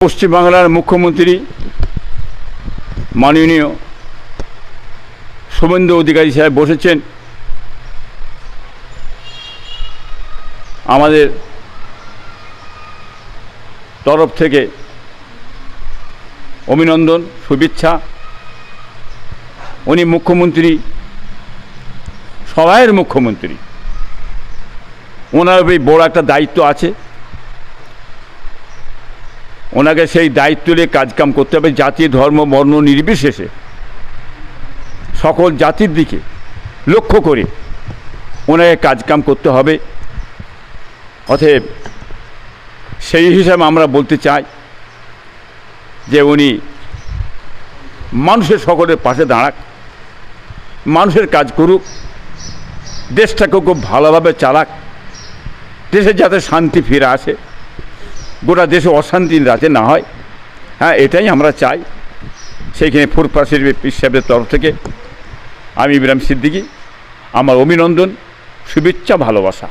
পশ্চিমবাংলার মুখ্যমন্ত্রী মাননীয় শুভেন্দু অধিকারী সাহেব বসেছেন। আমাদের তরফ থেকে অভিনন্দন, শুভেচ্ছা। উনি মুখ্যমন্ত্রী, সবাইয়ের মুখ্যমন্ত্রী। ওনার বড় একটা দায়িত্ব আছে, ওনাকে সেই দায়িত্ব নিয়ে কাজকাম করতে হবে। জাতি, ধর্ম, বর্ণ নির্বিশেষে সকল জাতির দিকে লক্ষ্য করে ওনাকে কাজকাম করতে হবে। অতএব সেই হিসাবে আমরা বলতে চাই যে উনি মানুষের সকলের পাশে দাঁড়াক, মানুষের কাজ করুক, দেশটাকে খুব ভালোভাবে চালাক, দেশে যাতে শান্তি ফিরে আসে, গোটা দেশে অশান্তি যাতে না হয়। হ্যাঁ, এটাই আমরা চাই। সেইখানে ফুরফুরা পীর সাহেবের তরফ থেকে আমি ইব্রাহিম সিদ্দিকী, আমার অভিনন্দন, শুভেচ্ছা, ভালোবাসা।